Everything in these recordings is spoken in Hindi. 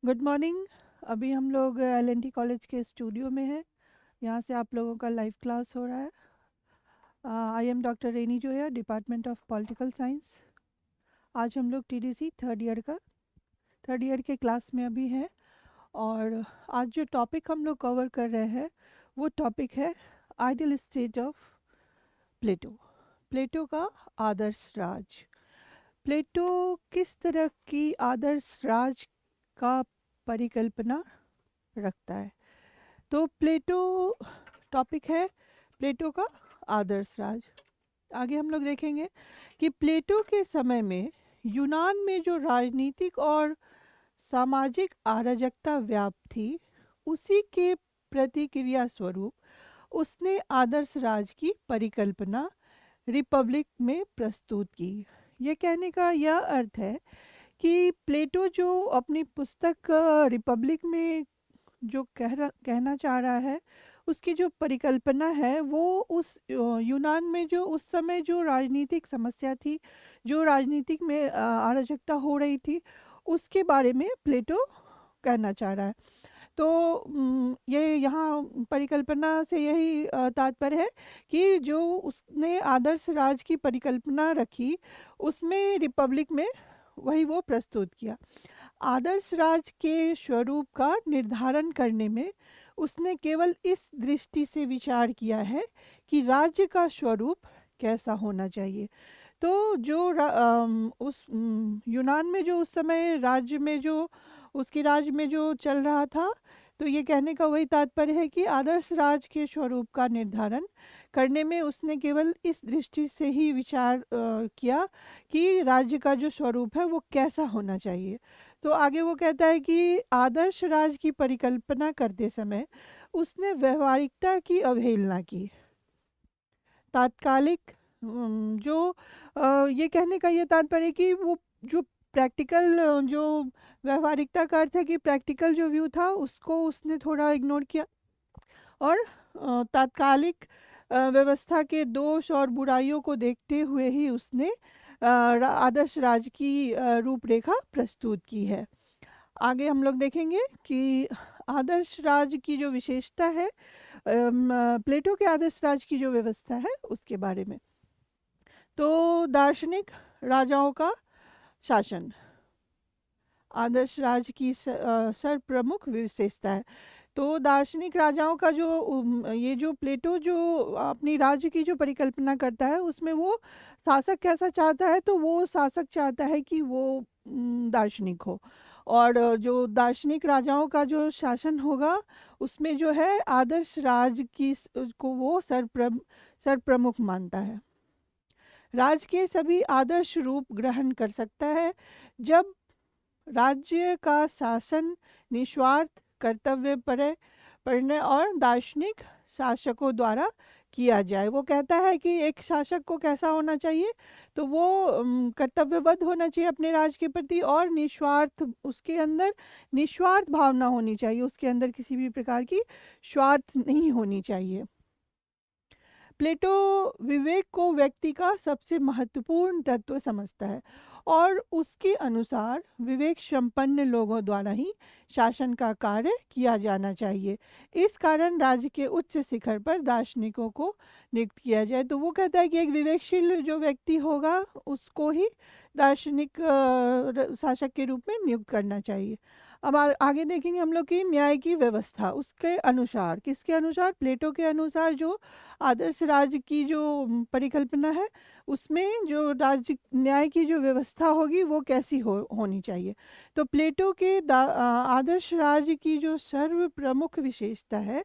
Good morning. अभी हम लोग एलएनटी कॉलेज के स्टूडियो में हैं। यहाँ से आप लोगों का लाइव क्लास हो रहा है। I am doctor rainy Zoya, department of political science. आज हम लोग टीडीसी थर्ड ईयर के क्लास में अभी हैं। और आज जो टॉपिक हम लोग कवर कर रहे हैं वो टॉपिक है आइडियल स्टेट ऑफ प्लेटो। प्लेटो का आदर्श राज। प्लेटो किस तरह की आदर्श राज का परिकल्पना रखता है? तो प्लेटो टॉपिक है प्लेटो का आदर्श राज। आगे हम लोग देखेंगे कि प्लेटो के समय में यूनान में जो राजनीतिक और सामाजिक अराजकता व्याप्त थी, उसी के प्रतिक्रिया स्वरूप उसने आदर्श राज की परिकल्पना रिपब्लिक में प्रस्तुत की। ये कहने का यह अर्थ है कि प्लेटो जो अपनी पुस्तक रिपब्लिक में जो कहना चाह रहा है, उसकी जो परिकल्पना है वो उस यूनान में जो उस समय जो राजनीतिक समस्या थी, जो राजनीतिक में अराजकता हो रही थी, उसके बारे में प्लेटो कहना चाह रहा है। तो ये यहाँ परिकल्पना से यही तात्पर्य है कि जो उसने आदर्श राज की परिकल्पना रखी, उसमें रिपब्लिक में वही वो प्रस्तुत किया। आदर्श राज के स्वरूप का निर्धारण करने में उसने केवल इस दृष्टि से विचार किया है कि राज्य का स्वरूप कैसा होना चाहिए। तो जो यूनान में जो उस समय राज्य में जो उसके राज्य में जो चल रहा था, तो ये कहने का वही तात्पर्य है कि आदर्श राज के स्वरूप का निर्धारण करने में उसने केवल इस दृष्टि से ही विचार किया कि राज्य का जो स्वरूप है वो कैसा होना चाहिए। तो आगे वो कहता है कि आदर्श राज की परिकल्पना करते समय उसने व्यवहारिकता की अवहेलना की। तात्कालिक जो ये कहने का ये तात्पर्य है कि वो जो प्रैक्टिकल जो व्यवहारिकता का अर्थ है कि प्रैक्टिकल जो व्यू था उसको उसने थोड़ा इग्नोर किया। और तात्कालिक व्यवस्था के दोष और बुराइयों को देखते हुए ही उसने आदर्श राज की रूपरेखा प्रस्तुत की है। आगे हम लोग देखेंगे कि आदर्श राज की जो विशेषता है, प्लेटो के आदर्श राज की जो व्यवस्था है उसके बारे में। तो दार्शनिक राजाओं का शासन आदर्श राज की सर्वप्रमुख विशेषता है। तो दार्शनिक राजाओं का जो ये जो प्लेटो जो अपनी राज्य की जो परिकल्पना करता है, उसमें वो शासक कैसा चाहता है, तो वो शासक चाहता है कि वो दार्शनिक हो। और जो दार्शनिक राजाओं का जो शासन होगा उसमें जो है आदर्श राज की को वो सर्वप्रमुख मानता है। राज के सभी आदर्श रूप ग्रहण कर सकता है जब राज्य का शासन निस्वार्थ कर्तव्य पढ़ने और दार्शनिक शासकों द्वारा किया जाए। वो कहता है कि एक शासक को कैसा होना चाहिए, तो वो कर्तव्यबद्ध होना चाहिए अपने राज्य के प्रति और निस्वार्थ, उसके अंदर निस्वार्थ भावना होनी चाहिए, उसके अंदर किसी भी प्रकार की स्वार्थ नहीं होनी चाहिए। प्लेटो विवेक को व्यक्ति का सबसे महत्वपूर्ण तत्व समझता है और उसके अनुसार विवेक संपन्न लोगों द्वारा ही शासन का कार्य किया जाना चाहिए। इस कारण राज्य के उच्च शिखर पर दार्शनिकों को नियुक्त किया जाए। तो वो कहता है कि एक विवेकशील जो व्यक्ति होगा उसको ही दार्शनिक शासक के रूप में नियुक्त करना चाहिए। अब आगे देखेंगे हम लोग की न्याय की व्यवस्था उसके अनुसार, किसके अनुसार? प्लेटो के अनुसार जो आदर्श राज्य की जो परिकल्पना है, उसमें जो राज्य न्याय की जो व्यवस्था होगी वो कैसी होनी चाहिए। तो प्लेटो के आदर्श राज्य की जो सर्व प्रमुख विशेषता है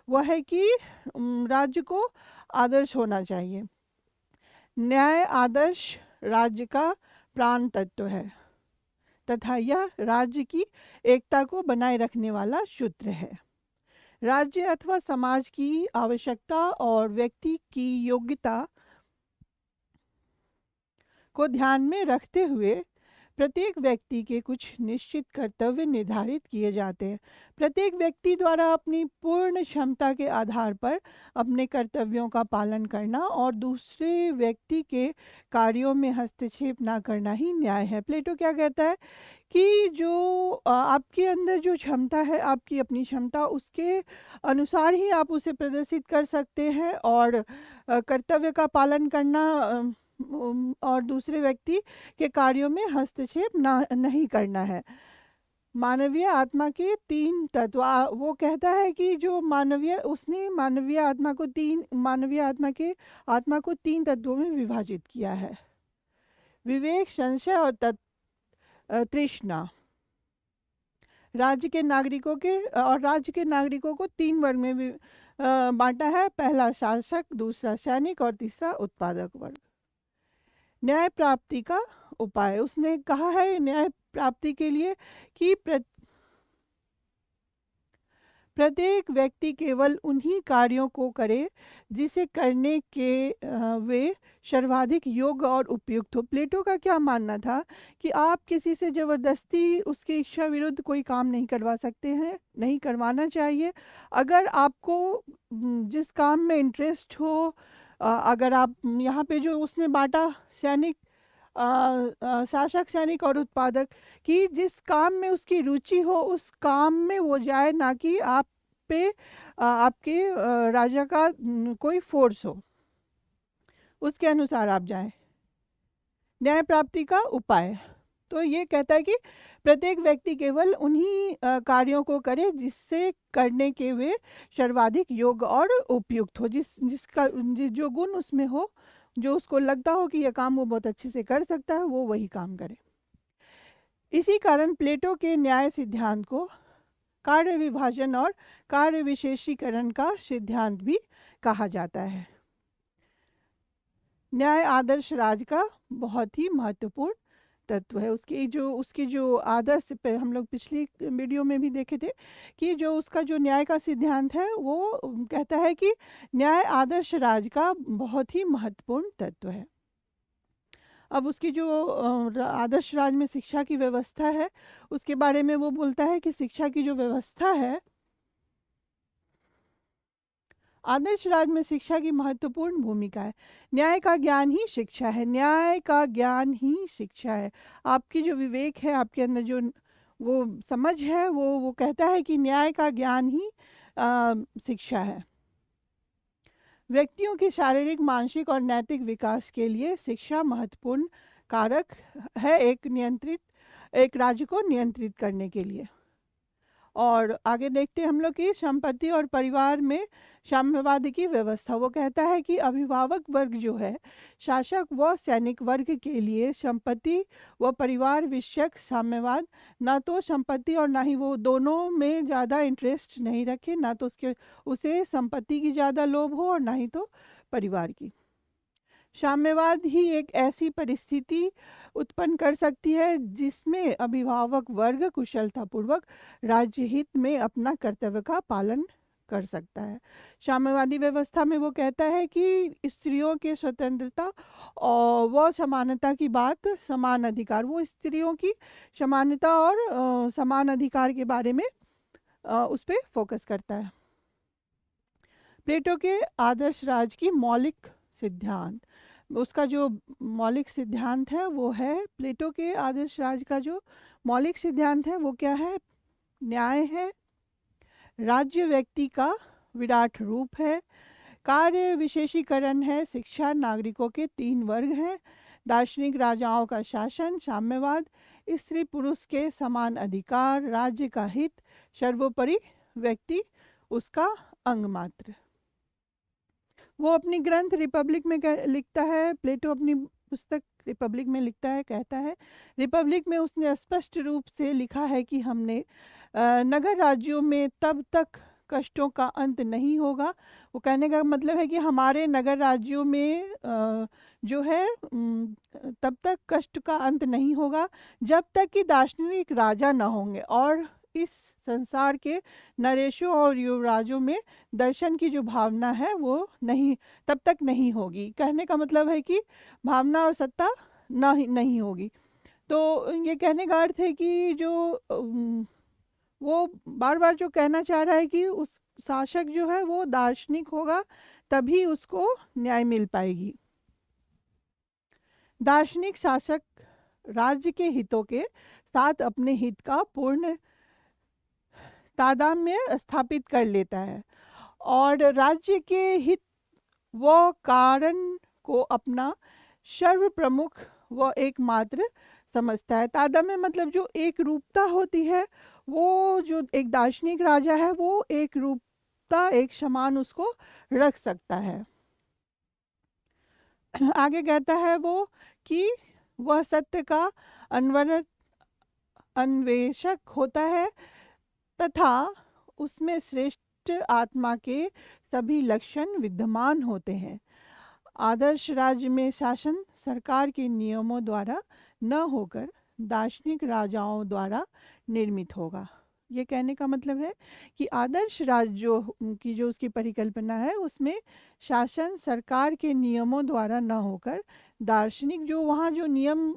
वह है कि राज्य को आदर्श होना चाहिए। न्याय आदर्श राज्य का प्राण तत्व है तथा यह राज्य की एकता को बनाए रखने वाला सूत्र है। राज्य अथवा समाज की आवश्यकता और व्यक्ति की योग्यता को ध्यान में रखते हुए प्रत्येक व्यक्ति के कुछ निश्चित कर्तव्य निर्धारित किए जाते हैं। प्रत्येक व्यक्ति द्वारा अपनी पूर्ण क्षमता के आधार पर अपने कर्तव्यों का पालन करना और दूसरे व्यक्ति के कार्यों में हस्तक्षेप ना करना ही न्याय है। प्लेटो क्या कहता है कि जो आपके अंदर जो क्षमता है, आपकी अपनी क्षमता, उसके अनुसार ही आप उसे प्रदर्शित कर सकते हैं, और कर्तव्य का पालन करना और दूसरे व्यक्ति के कार्यों में हस्तक्षेप ना नहीं करना है। मानवीय आत्मा के 3 तत्व, वो कहता है कि जो उसने मानवीय आत्मा को 3 तत्वों में विभाजित किया है: विवेक, संशय और तृष्णा। राज्य के नागरिकों को 3 वर्ग में बांटा है: पहला शासक, दूसरा सैनिक और तीसरा उत्पादक वर्ग। न्याय प्राप्ति का उपाय, उसने कहा है न्याय प्राप्ति के लिए कि प्रत्येक व्यक्ति केवल उन्हीं कार्यों को करे जिसे करने के वे सर्वाधिक योग्य और उपयुक्त हो। प्लेटो का क्या मानना था कि आप किसी से ज़बरदस्ती उसकी इच्छा विरुद्ध कोई काम नहीं करवा सकते हैं, नहीं करवाना चाहिए। अगर आपको जिस काम में इंटरेस्ट हो, अगर आप यहाँ पे जो उसने बांटा सैनिक, शासक, सैनिक और उत्पादक, कि जिस काम में उसकी रुचि हो उस काम में वो जाए, ना कि आप पे आपके राजा का कोई फोर्स हो, उसके अनुसार आप जाएं। न्याय प्राप्ति का उपाय, तो ये कहता है कि प्रत्येक व्यक्ति केवल उन्हीं कार्यों को करे जिससे करने के वे सर्वाधिक योग्य और उपयुक्त हो, जो गुण उसमें हो, जो उसको लगता हो कि यह काम वो बहुत अच्छे से कर सकता है, वो वही काम करे। इसी कारण प्लेटो के न्याय सिद्धांत को कार्य विभाजन और कार्य विशेषीकरण का सिद्धांत भी कहा जाता है। न्याय आदर्श राज का बहुत ही महत्वपूर्ण तत्व है। उसकी जो आदर्श पे हम लोग पिछली वीडियो में भी देखे थे कि जो उसका जो न्याय का सिद्धांत है वो कहता है कि न्याय आदर्श राज का बहुत ही महत्वपूर्ण तत्व है। अब उसकी जो आदर्श राज में शिक्षा की व्यवस्था है, उसके बारे में वो बोलता है कि शिक्षा की जो व्यवस्था है, आदर्श राज में शिक्षा की महत्वपूर्ण भूमिका है। न्याय का ज्ञान ही शिक्षा है, न्याय का ज्ञान ही शिक्षा है। आपकी जो विवेक है, आपके अंदर जो वो समझ है, वो कहता है कि न्याय का ज्ञान ही शिक्षा है। व्यक्तियों के शारीरिक, मानसिक और नैतिक विकास के लिए शिक्षा महत्वपूर्ण कारक है एक राज्य को नियंत्रित करने के लिए। और आगे देखते हैं हम लोग कि संपत्ति और परिवार में साम्यवाद की व्यवस्था। वो कहता है कि अभिभावक वर्ग जो है, शासक व सैनिक वर्ग के लिए संपत्ति व परिवार विषयक साम्यवाद, ना तो संपत्ति और ना ही वो दोनों में ज़्यादा इंटरेस्ट नहीं रखे, ना तो उसे संपत्ति की ज़्यादा लोभ हो और ना ही तो परिवार की। साम्यवाद ही एक ऐसी परिस्थिति उत्पन्न कर सकती है जिसमें अभिभावक वर्ग कुशलतापूर्वक राज्य हित में अपना कर्तव्य का पालन कर सकता है। साम्यवादी व्यवस्था में वो कहता है कि स्त्रियों के स्वतंत्रता और व समानता की बात, समान अधिकार, वो स्त्रियों की समानता और समान अधिकार के बारे में उस पर फोकस करता है। प्लेटो के आदर्श राज की मौलिक सिद्धांत, उसका जो मौलिक सिद्धांत है वो है, प्लेटो के आदर्श राज का जो मौलिक सिद्धांत है वो क्या है? न्याय है, राज्य व्यक्ति का विराट रूप है, कार्य विशेषीकरण है, शिक्षा नागरिकों के 3 वर्ग हैं, दार्शनिक राजाओं का शासन, साम्यवाद, स्त्री पुरुष के समान अधिकार, राज्य का हित, सर्वोपरि व्यक्ति उसका अंग मात्र। वो अपनी ग्रंथ रिपब्लिक में लिखता है, प्लेटो अपनी पुस्तक रिपब्लिक में लिखता है, कहता है रिपब्लिक में उसने स्पष्ट रूप से लिखा है कि हमने नगर राज्यों में तब तक कष्टों का अंत नहीं होगा। वो कहने का मतलब है कि हमारे नगर राज्यों में जो है तब तक कष्ट का अंत नहीं होगा जब तक कि दार्शनिक राजा न होंगे, और इस संसार के नरेशों और युवराजों में दर्शन की जो भावना है वो तब तक नहीं होगी। कहने का मतलब है कि भावना और सत्ता नहीं होगी। तो ये कहने का अर्थ है कि जो वो बार बार जो कहना चाह रहा है कि उस शासक जो है वो दार्शनिक होगा, तभी उसको न्याय मिल पाएगी। दार्शनिक शासक राज्य के हितों के साथ अपने हित का पूर्ण तादात्म्य स्थापित कर लेता है और राज्य के हित व कारण को अपना सर्व प्रमुख व एकमात्र समझता है। तादात्म्य मतलब जो एक रूपता होती है, वो जो एक दार्शनिक राजा है वो एक रूपता, एक समान उसको रख सकता है। आगे कहता है वो कि वह सत्य का अनवरत अन्वेषक होता है तथा उसमें श्रेष्ठ आत्मा के सभी लक्षण विद्यमान होते हैं। आदर्श राज्य में शासन सरकार के नियमों द्वारा न होकर दार्शनिक राजाओं द्वारा निर्मित होगा। ये कहने का मतलब है कि आदर्श राज्य जो उसकी परिकल्पना है, उसमें शासन सरकार के नियमों द्वारा न होकर दार्शनिक जो वहाँ जो नियम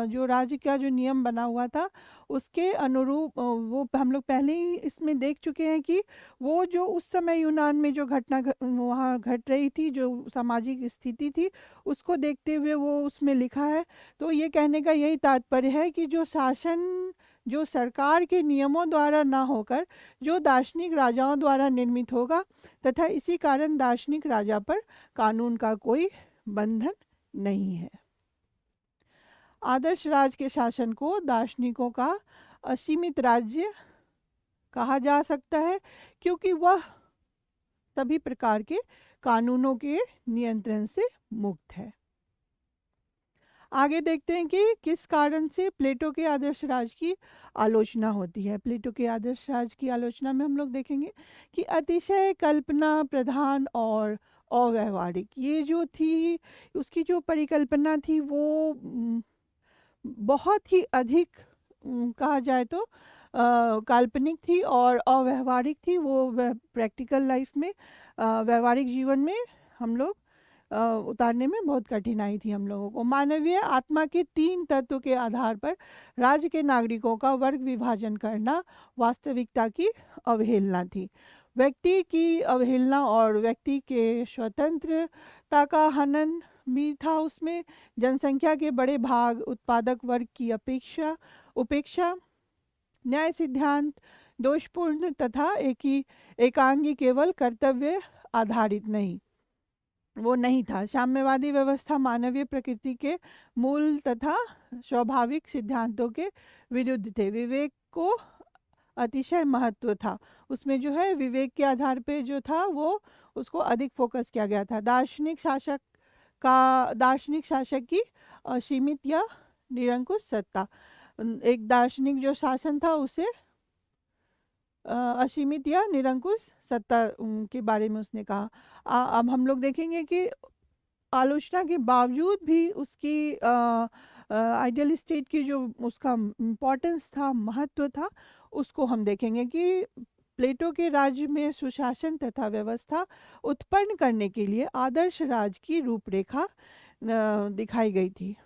जो राज्य का जो नियम बना हुआ था उसके अनुरूप वो हम लोग पहले ही इसमें देख चुके हैं कि वो जो उस समय यूनान में जो घटना वहाँ घट रही थी, जो सामाजिक स्थिति थी, उसको देखते हुए वो उसमें लिखा है। तो ये कहने का यही तात्पर्य है कि जो शासन जो सरकार के नियमों द्वारा ना होकर जो दार्शनिक राजाओं द्वारा निर्मित होगा, तथा इसी कारण दार्शनिक राजा पर कानून का कोई बंधन नहीं है। आदर्श राज के शासन को दार्शनिकों का असीमित राज्य कहा जा सकता है, क्योंकि वह सभी प्रकार के कानूनों के नियंत्रण से मुक्त है। आगे देखते हैं कि किस कारण से प्लेटो के आदर्श राज की आलोचना होती है। प्लेटो के आदर्श राज की आलोचना में हम लोग देखेंगे कि अतिशय कल्पना प्रधान और अव्यवहारिक, ये जो थी उसकी जो परिकल्पना थी वो बहुत ही अधिक कहा जाए तो काल्पनिक थी और अव्यवहारिक थी। वो प्रैक्टिकल लाइफ में व्यवहारिक जीवन में हम लोग उतारने में बहुत कठिनाई थी हम लोगों को। मानवीय आत्मा के 3 तत्वों के आधार पर राज्य के नागरिकों का वर्ग विभाजन करना वास्तविकता की अवहेलना थी। व्यक्ति की अवहेलना और व्यक्ति के स्वतंत्रता का हनन भी था उसमें। जनसंख्या के बड़े भाग उत्पादक वर्ग की उपेक्षा, न्याय सिद्धांत दोषपूर्ण तथा एकांगी केवल कर्तव्य आधारित नहीं था। साम्यवादी व्यवस्था मानवीय प्रकृति के मूल तथा स्वाभाविक सिद्धांतों के विरुद्ध थे। विवेक को अतिशय महत्व था उसमें, जो है विवेक के आधार पे जो था वो उसको अधिक फोकस किया गया था। दार्शनिक शासक की असीमित या निरंकुश सत्ता, एक दार्शनिक जो शासन था उसे असीमित या निरंकुश सत्ता के बारे में उसने कहा। अब हम लोग देखेंगे कि आलोचना के बावजूद भी उसकी आइडियल स्टेट की जो उसका इम्पोर्टेंस था, महत्व था, उसको हम देखेंगे कि प्लेटो के राज्य में सुशासन तथा व्यवस्था उत्पन्न करने के लिए आदर्श राज की रूपरेखा दिखाई गई थी।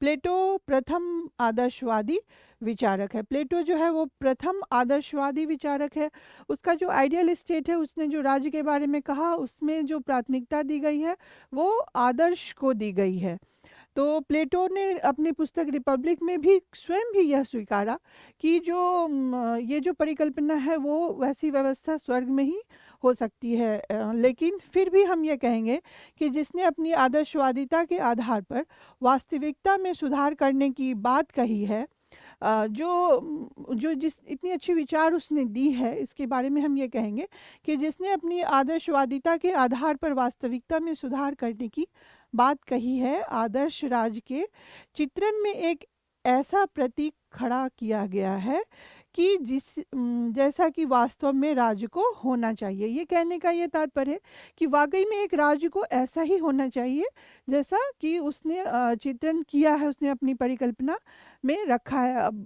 प्लेटो प्रथम आदर्शवादी विचारक है। प्लेटो जो है वो प्रथम आदर्शवादी विचारक है। उसका जो आइडियल स्टेट है, उसने जो राज्य के बारे में कहा, उसमें जो प्राथमिकता दी गई है वो आदर्श को दी गई है। तो प्लेटो ने अपनी पुस्तक रिपब्लिक में भी स्वयं भी यह स्वीकारा कि जो ये जो परिकल्पना है वो वैसी व्यवस्था स्वर्ग में ही हो सकती है। लेकिन फिर भी हम ये कहेंगे कि जिसने अपनी आदर्शवादिता के आधार पर वास्तविकता में सुधार करने की बात कही है, जो जिस इतनी अच्छी विचार उसने दी है, इसके बारे में हम ये कहेंगे कि जिसने अपनी आदर्शवादिता के आधार पर वास्तविकता में सुधार करने की बात कही है, आदर्श राज के चित्रण में एक ऐसा प्रतीक खड़ा किया गया है कि जैसा कि वास्तव में राज्य को होना चाहिए। ये कहने का ये तात्पर्य है कि वाकई में एक राज्य को ऐसा ही होना चाहिए जैसा कि उसने चित्रण किया है, उसने अपनी परिकल्पना में रखा है। अब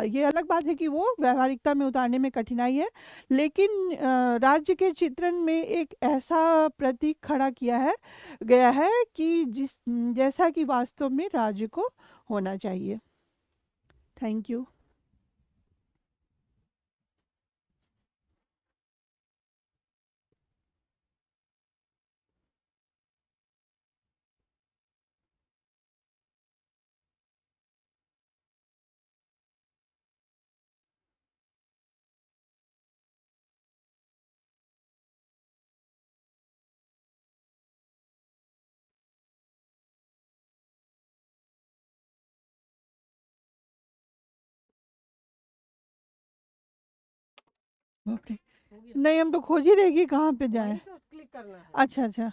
ये अलग बात है कि वो व्यवहारिकता में उतारने में कठिनाई है, लेकिन राज्य के चित्रण में एक ऐसा प्रतीक खड़ा किया है गया है कि जैसा कि वास्तव में राज्य को होना चाहिए। Thank you. बाप रे! नहीं, हम तो खोज ही रहे कि कहाँ पे जाएँ। वहीं तो क्लिक करना है। अच्छा, अच्छा।